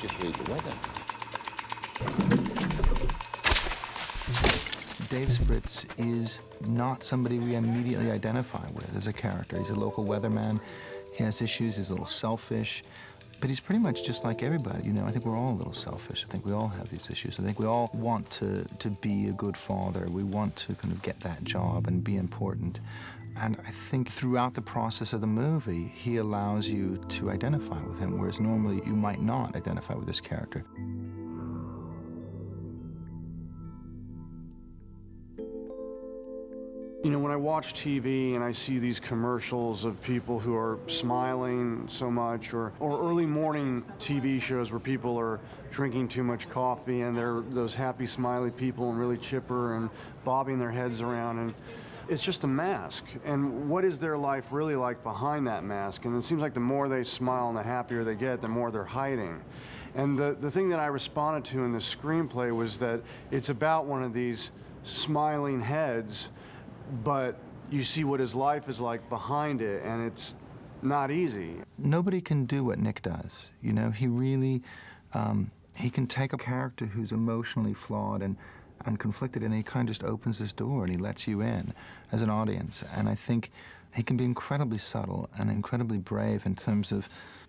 just read the weather. Dave Spritz is not somebody we immediately identify with as a character. He's a local weatherman. He has issues. He's a little selfish. But he's pretty much just like everybody. You know, I think we're all a little selfish. I think we all have these issues. I think we all want to be a good father. We want to kind of get that job and be important. And I think throughout the process of the movie, he allows you to identify with him, whereas normally you might not identify with this character. You know, when I watch TV and I see these commercials of people who are smiling so much, or early morning TV shows where people are drinking too much coffee and they're those happy, smiley people and really chipper and bobbing their heads around, and it's just a mask. And what is their life really like behind that mask? And it seems like the more they smile and the happier they get, the more they're hiding. And the thing that I responded to in the screenplay was that it's about one of these smiling heads, but you see what his life is like behind it, and it's not easy. Nobody can do what Nick does. You know, he really, he can take a character who's emotionally flawed and conflicted, and he kind of just opens this door and he lets you in as an audience. And I think he can be incredibly subtle and incredibly brave in terms of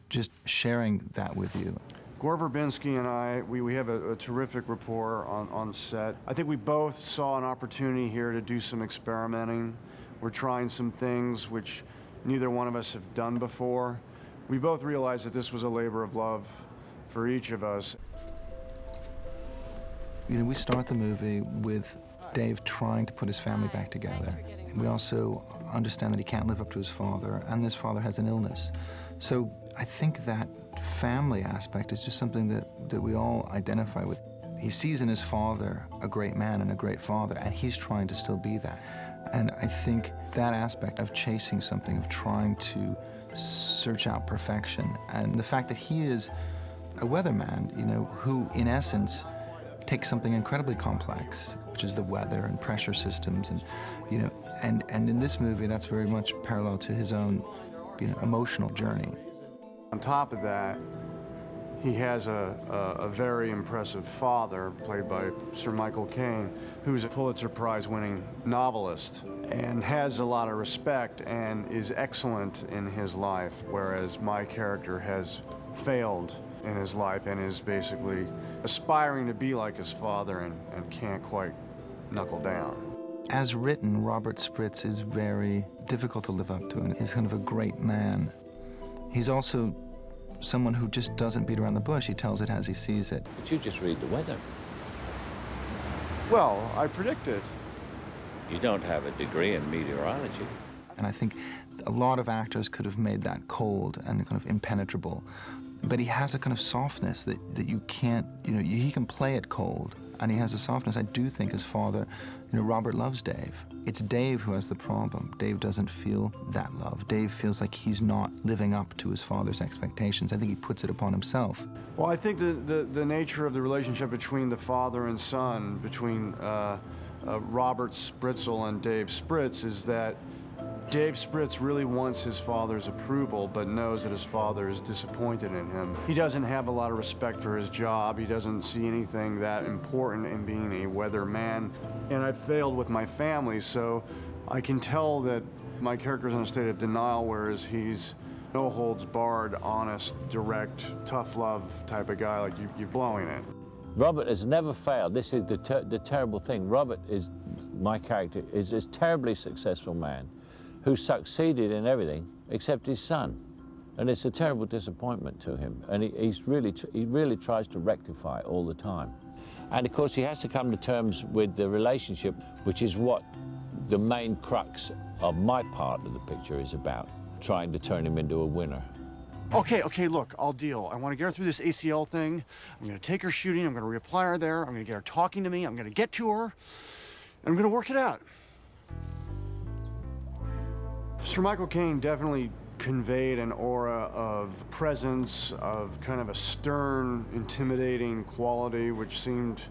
just sharing that with you. Gore Verbinski and I, we have a terrific rapport on set. I think we both saw an opportunity here to do some experimenting. We're trying some things which neither one of us have done before. We both realized that this was a labor of love for each of us. You know, we start the movie with Dave trying to put his family back together. We also understand that he can't live up to his father, and his father has an illness. So I think that family aspect is just something that we all identify with. He sees in his father a great man and a great father, and he's trying to still be that. And I think that aspect of chasing something, of trying to search out perfection, and the fact that he is a weatherman, you know, who in essence takes something incredibly complex, which is the weather and pressure systems, and you know, and in this movie that's very much parallel to his own, you know, emotional journey. On top of that, he has a very impressive father, played by Sir Michael Caine, who's a Pulitzer Prize-winning novelist and has a lot of respect and is excellent in his life, whereas my character has failed in his life and is basically aspiring to be like his father and can't quite knuckle down. As written, Robert Spritz is very difficult to live up to, and he's kind of a great man. He's also someone who just doesn't beat around the bush. He tells it as he sees it. But you just read the weather. Well, I predict it. You don't have a degree in meteorology. And I think a lot of actors could have made that cold and kind of impenetrable. But he has a kind of softness that you can't, you know, he can play it cold, and he has a softness. I do think his father, you know, Robert loves Dave. It's Dave who has the problem. Dave doesn't feel that love. Dave feels like he's not living up to his father's expectations. I think he puts it upon himself. Well, I think the nature of the relationship between the father and son, between Robert Spritzel and Dave Spritz, is that Dave Spritz really wants his father's approval, but knows that his father is disappointed in him. He doesn't have a lot of respect for his job. He doesn't see anything that important in being a weatherman. And I've failed with my family, so I can tell that my character's in a state of denial, whereas he's no holds barred, honest, direct, tough love type of guy, like you're blowing it. Robert has never failed. This is the terrible thing. Robert is, my character, is a terribly successful man who succeeded in everything except his son. And it's a terrible disappointment to him. And he really tries to rectify it all the time. And of course, he has to come to terms with the relationship, which is what the main crux of my part of the picture is about, trying to turn him into a winner. Okay, look, I'll deal. I want to get her through this ACL thing. I'm going to take her shooting. I'm going to reapply her there. I'm going to get her talking to me. I'm going to get to her. And I'm going to work it out. Sir Michael Caine definitely conveyed an aura of presence, of kind of a stern, intimidating quality, which seemed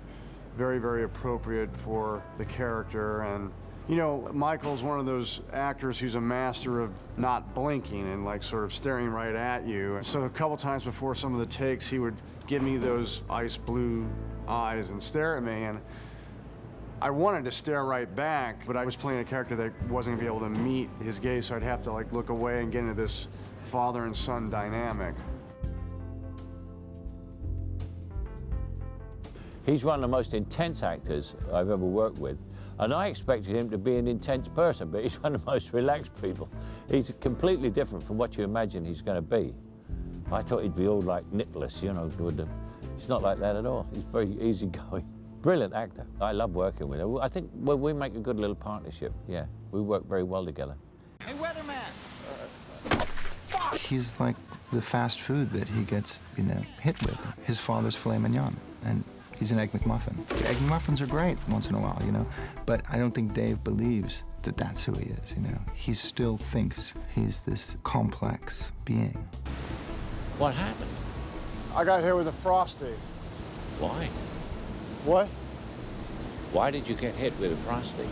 very, very appropriate for the character. And, you know, Michael's one of those actors who's a master of not blinking and like sort of staring right at you. So a couple times before some of the takes, he would give me those ice blue eyes and stare at me, and I wanted to stare right back, but I was playing a character that wasn't gonna be able to meet his gaze, so I'd have to like look away and get into this father and son dynamic. He's one of the most intense actors I've ever worked with, and I expected him to be an intense person, but he's one of the most relaxed people. He's completely different from what you imagine he's going to be. I thought he'd be all like Nicholas, you know, he's not like that at all. He's very easygoing. Brilliant actor. I love working with him. I think we make a good little partnership, yeah. We work very well together. Hey, weatherman! He's like the fast food that he gets, you know, hit with. His father's filet mignon, and he's an Egg McMuffin. Egg McMuffins are great once in a while, you know, but I don't think Dave believes that that's who he is, you know. He still thinks he's this complex being. What happened? I got hit with a Frosty. Why? What? Why did you get hit with a Frosty?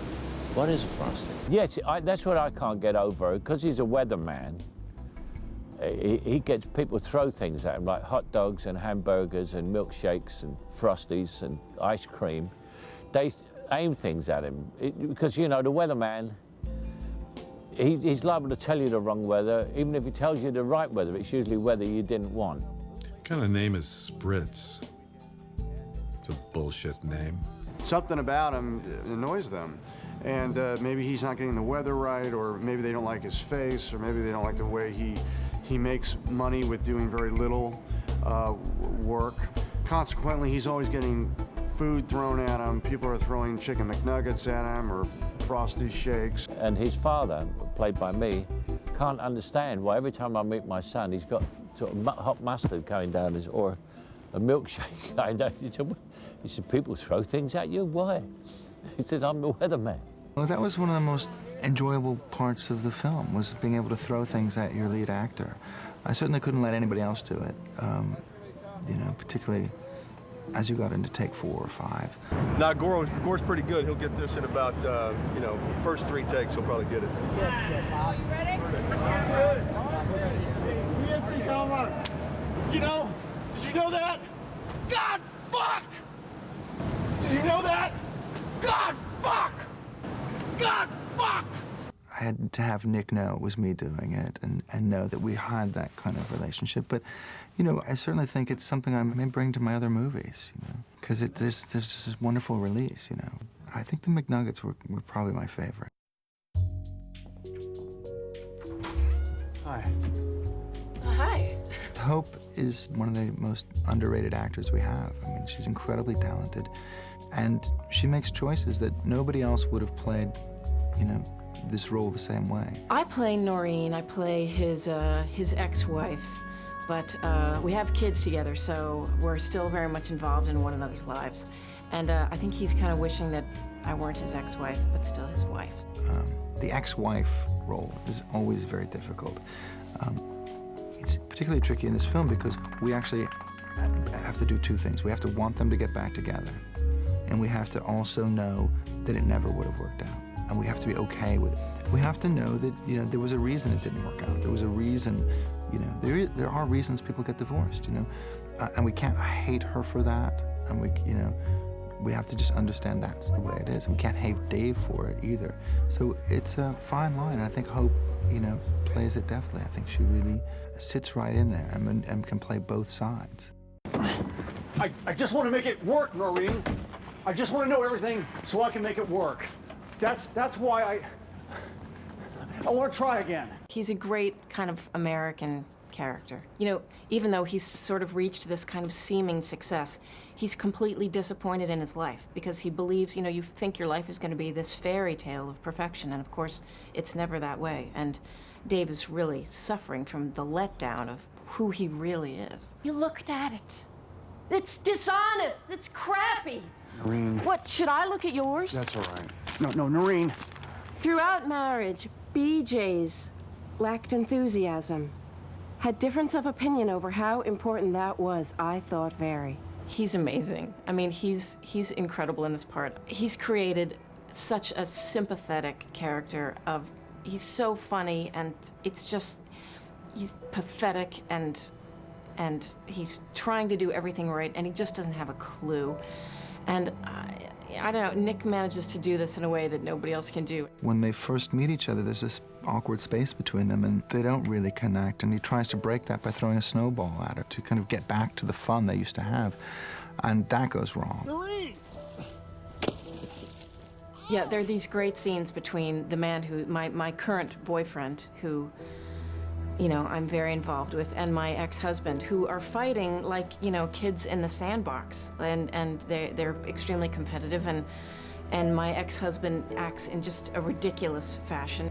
What is a Frosty? Yes, that's what I can't get over. Because he's a weatherman, he gets people throw things at him, like hot dogs and hamburgers and milkshakes and Frosties and ice cream. They aim things at him. Because, you know, the weatherman, he's liable to tell you the wrong weather. Even if he tells you the right weather, it's usually weather you didn't want. What kind of name is Spritz? It's a bullshit name. Something about him annoys them. And maybe he's not getting the weather right, or maybe they don't like his face, or maybe they don't like the way he makes money with doing very little work. Consequently, he's always getting food thrown at him. People are throwing chicken McNuggets at him or Frosty shakes. And his father, played by me, can't understand why every time I meet my son, he's got sort of hot mustard going down his, or a milkshake. I know. He said, people throw things at you? Why? He said, I'm the weatherman. Well, that was one of the most enjoyable parts of the film, was being able to throw things at your lead actor. I certainly couldn't let anybody else do it, you know, particularly as you got into take 4 or 5. Now, Gore's pretty good. He'll get this in about, you know, first 3 takes, he'll probably get it. Are you ready? You know, did you know that? God, fuck! Did you know that? God, fuck! God, fuck! I had to have Nick know it was me doing it, and know that we had that kind of relationship. But, you know, I certainly think it's something I may bring to my other movies, you know, because there's just this wonderful release, you know. I think the McNuggets were probably my favorite. Hi. Hi. Hope is one of the most underrated actors we have. I mean, she's incredibly talented, and she makes choices that nobody else would have played, you know, this role the same way. I play Noreen. I play his ex-wife, but we have kids together, so we're still very much involved in one another's lives. And I think he's kind of wishing that I weren't his ex-wife, but still his wife. The ex-wife role is always very difficult. It's particularly tricky in this film because we actually have to do 2 things. We have to want them to get back together, and we have to also know that it never would have worked out. And we have to be okay with it. We have to know that, you know, there was a reason it didn't work out. There was a reason, you know, there are reasons people get divorced, you know, and we can't hate her for that. And we, you know, we have to just understand that's the way it is. And we can't hate Dave for it either. So it's a fine line. And I think Hope, you know, plays it deftly. I think she really sits right in there and can play both sides. I just want to make it work, Noreen. I just want to know everything so I can make it work. That's why I want to try again. He's a great kind of American character. You know, even though he's sort of reached this kind of seeming success, he's completely disappointed in his life because he believes, you know, you think your life is going to be this fairy tale of perfection, and of course, it's never that way. And Dave is really suffering from the letdown of who he really is. You looked at it. It's dishonest. It's crappy. Noreen. What, should I look at yours? That's all right. No, Noreen. Throughout marriage, BJ's lacked enthusiasm. Had difference of opinion over how important that was, I thought very. He's amazing. I mean, he's incredible in this part. He's created such a sympathetic character of, he's so funny, and it's just, he's pathetic and and he's trying to do everything right, and he just doesn't have a clue. And I don't know, Nick manages to do this in a way that nobody else can do. When they first meet each other, there's this awkward space between them, and they don't really connect, and he tries to break that by throwing a snowball at her to kind of get back to the fun they used to have, and that goes wrong. Yeah, there are these great scenes between the man who, my current boyfriend, who, you know, I'm very involved with, and my ex-husband, who are fighting like, you know, kids in the sandbox, and they're extremely competitive, and my ex-husband acts in just a ridiculous fashion.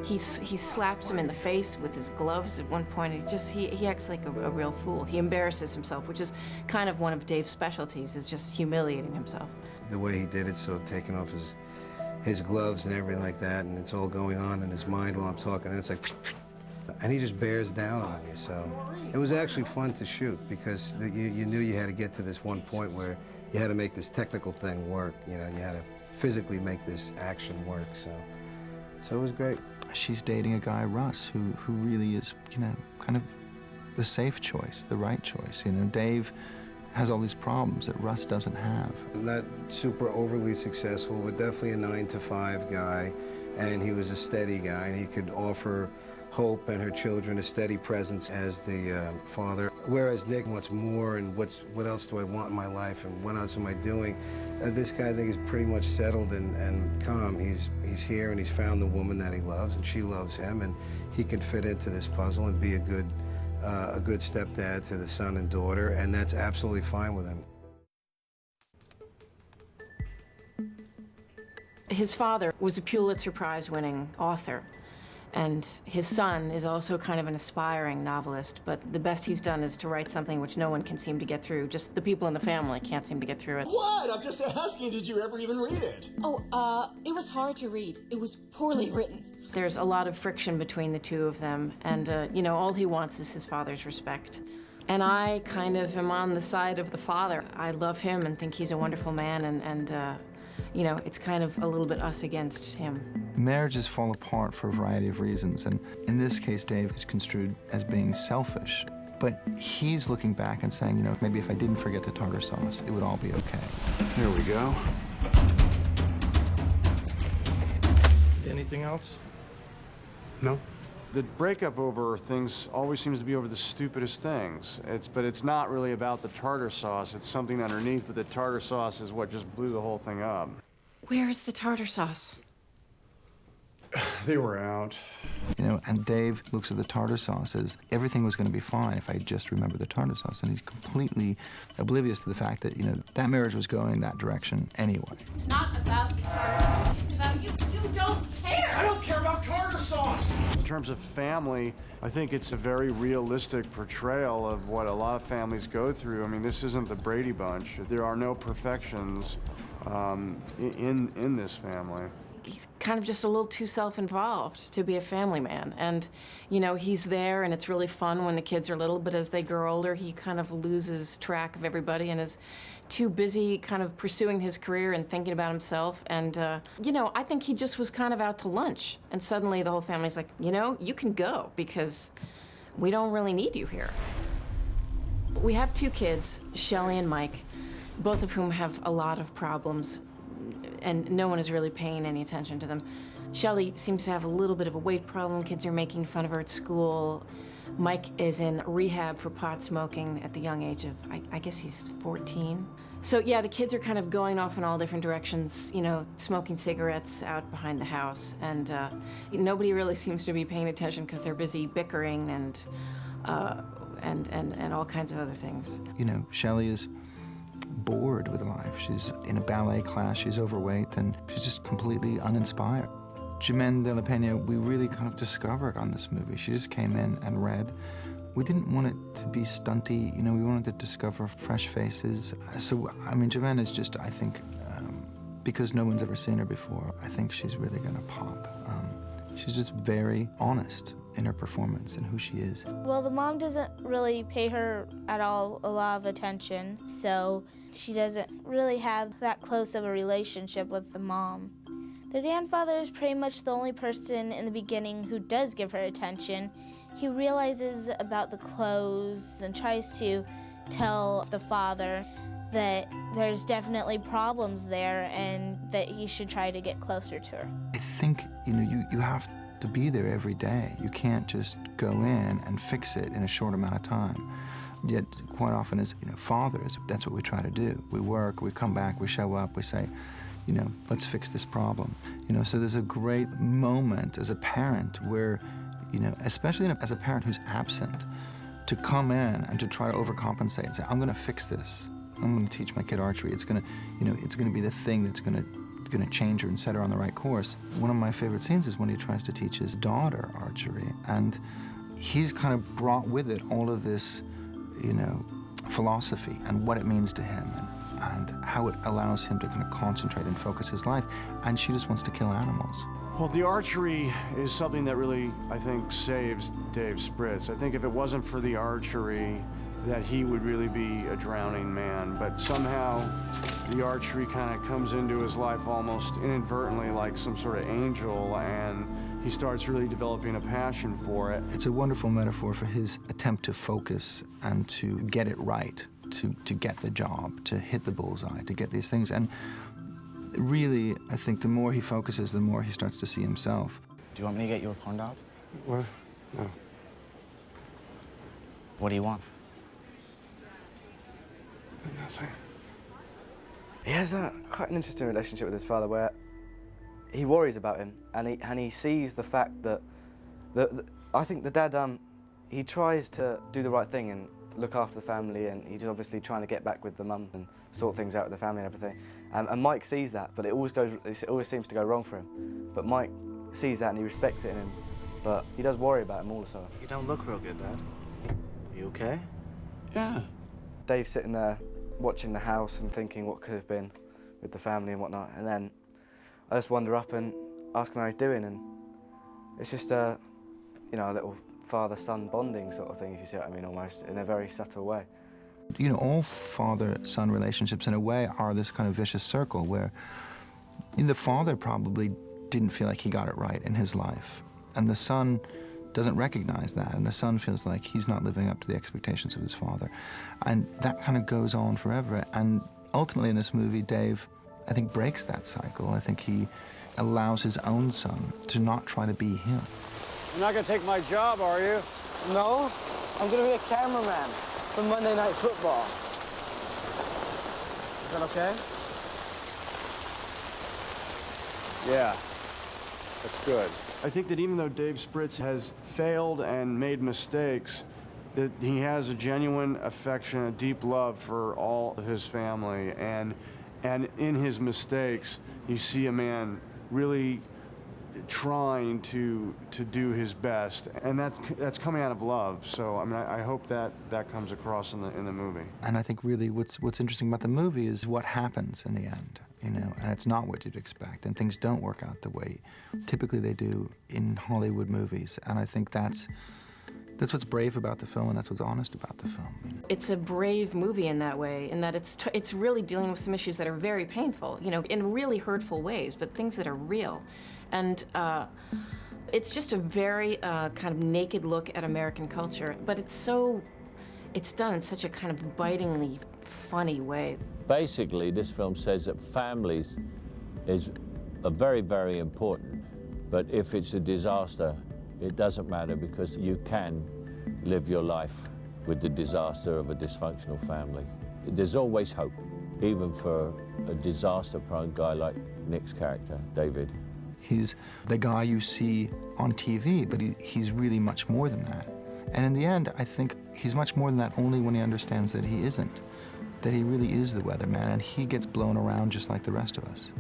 He slaps him in the face with his gloves at one point. He acts like a real fool. He embarrasses himself, which is kind of one of Dave's specialties, is just humiliating himself. The way he did it, so taking off his gloves and everything like that, and it's all going on in his mind while I'm talking, and it's like, and he just bears down on you. So it was actually fun to shoot because you knew you had to get to this one point where you had to make this technical thing work. You know, you had to physically make this action work. So it was great. She's dating a guy, Russ, who really is, you know, kind of the safe choice, the right choice. You know, Dave has all these problems that Russ doesn't have. Not super overly successful, but definitely a 9-to-5 guy, and he was a steady guy, and he could offer Hope and her children a steady presence as the father. Whereas Nick wants more, and what else do I want in my life, and what else am I doing? This guy, I think, is pretty much settled and calm. He's here, and he's found the woman that he loves, and she loves him, and he can fit into this puzzle and be a good stepdad to the son and daughter, and that's absolutely fine with him. His father was a Pulitzer Prize-winning author, and his son is also kind of an aspiring novelist, but the best he's done is to write something which no one can seem to get through. Just the people in the family can't seem to get through it. What? I'm just asking, did you ever even read it? Oh, it was hard to read. It was poorly written. There's a lot of friction between the two of them, and, you know, all he wants is his father's respect. And I kind of am on the side of the father. I love him and think he's a wonderful man, and you know, it's kind of a little bit us against him. Marriages fall apart for a variety of reasons, and in this case, Dave is construed as being selfish. But he's looking back and saying, you know, maybe if I didn't forget the tartar sauce, it would all be okay. Here we go. Anything else? No. The breakup over things always seems to be over the stupidest things. But it's not really about the tartar sauce. It's something underneath, but the tartar sauce is what just blew the whole thing up. Where is the tartar sauce? They were out. You know, and Dave looks at the tartar sauce as everything was going to be fine if I just remembered the tartar sauce, and he's completely oblivious to the fact that, you know, that marriage was going that direction anyway. It's not about the tartar sauce. It's about you. You don't care. I don't care about tartar sauce! In terms of family, I think it's a very realistic portrayal of what a lot of families go through. I mean, this isn't the Brady Bunch. There are no perfections in this family. He's kind of just a little too self-involved to be a family man. And, you know, he's there, and it's really fun when the kids are little, but as they grow older, he kind of loses track of everybody and is too busy kind of pursuing his career and thinking about himself. And, you know, I think he just was kind of out to lunch. And suddenly the whole family's like, you know, you can go because we don't really need you here. We have two kids, Shelley and Mike, both of whom have a lot of problems, and no one is really paying any attention to them. Shelley seems to have a little bit of a weight problem. Kids are making fun of her at school. Mike is in rehab for pot smoking at the young age of, I guess he's 14. So yeah, the kids are kind of going off in all different directions, you know, smoking cigarettes out behind the house, and nobody really seems to be paying attention because they're busy bickering and all kinds of other things. You know, Shelley is bored with life. She's in a ballet class, she's overweight, and she's just completely uninspired. Jimene de la Pena, we really kind of discovered on this movie. She just came in and read. We didn't want it to be stunty, you know, we wanted to discover fresh faces. So, I mean, Jimene is just, I think, because no one's ever seen her before, I think she's really gonna pop. She's just very honest in her performance and who she is. Well, the mom doesn't really pay her at all a lot of attention, so she doesn't really have that close of a relationship with the mom. The grandfather is pretty much the only person in the beginning who does give her attention. He realizes about the clothes and tries to tell the father that there's definitely problems there and that he should try to get closer to her. I think, you have to be there every day. You can't just go in and fix it in a short amount of time. Yet, quite often as fathers, that's what we try to do. We work, we come back, we show up, we say, let's fix this problem. So there's a great moment as a parent where, especially as a parent who's absent, to come in and to try to overcompensate and say, I'm gonna fix this. I'm gonna teach my kid archery. It's gonna, it's gonna be the thing that's gonna change her and set her on the right course. One of my favorite scenes is when he tries to teach his daughter archery, and he's kind of brought with it all of this, philosophy and what it means to him and how it allows him to kind of concentrate and focus his life, and she just wants to kill animals. Well, the archery is something that really, I think, saves Dave Spritz. I think if it wasn't for the archery, that he would really be a drowning man. But somehow, the archery kind of comes into his life almost inadvertently like some sort of angel, and he starts really developing a passion for it. It's a wonderful metaphor for his attempt to focus and to get it right, to get the job, to hit the bullseye, to get these things. And really, I think the more he focuses, the more he starts to see himself. Do you want me to get you a corn dog? What? No. What do you want? Nothing. He has quite an interesting relationship with his father where he worries about him and he sees the fact that I think the dad, he tries to do the right thing and look after the family, and he's obviously trying to get back with the mum and sort things out with the family and everything. And Mike sees that, but it always seems to go wrong for him. But Mike sees that and he respects it in him, but he does worry about him also. You don't look real good, Dad. Are you okay? Yeah. Dave's sitting there watching the house and thinking what could have been with the family and whatnot, and then I just wander up and ask him how he's doing, and it's just a little father-son bonding sort of thing, if you see what I mean, almost, in a very subtle way. All father-son relationships, in a way, are this kind of vicious circle where the father probably didn't feel like he got it right in his life, and the son doesn't recognize that, and the son feels like he's not living up to the expectations of his father. And that kind of goes on forever. And ultimately in this movie, Dave, I think, breaks that cycle. I think he allows his own son to not try to be him. You're not gonna take my job, are you? No, I'm gonna be a cameraman for Monday Night Football. Is that okay? Yeah, that's good. I think that even though Dave Spritz has failed and made mistakes, that he has a genuine affection, a deep love for all of his family, and in his mistakes, you see a man really trying to do his best, and that's coming out of love. So I mean, I hope that comes across in the movie. And I think really what's interesting about the movie is what happens in the end, and it's not what you'd expect, and things don't work out the way typically they do in Hollywood movies. And I think that's what's brave about the film, and that's what's honest about the film. It's a brave movie in that way, in that it's really dealing with some issues that are very painful, in really hurtful ways, but things that are real. And it's just a very kind of naked look at American culture, but it's done in such a kind of bitingly funny way. Basically, this film says that families are very, very important, but if it's a disaster, it doesn't matter, because you can live your life with the disaster of a dysfunctional family. There's always hope, even for a disaster-prone guy like Nick's character, David. He's the guy you see on TV, but he's really much more than that. And in the end, I think he's much more than that only when he understands that he isn't, that he really is the weatherman, and he gets blown around just like the rest of us.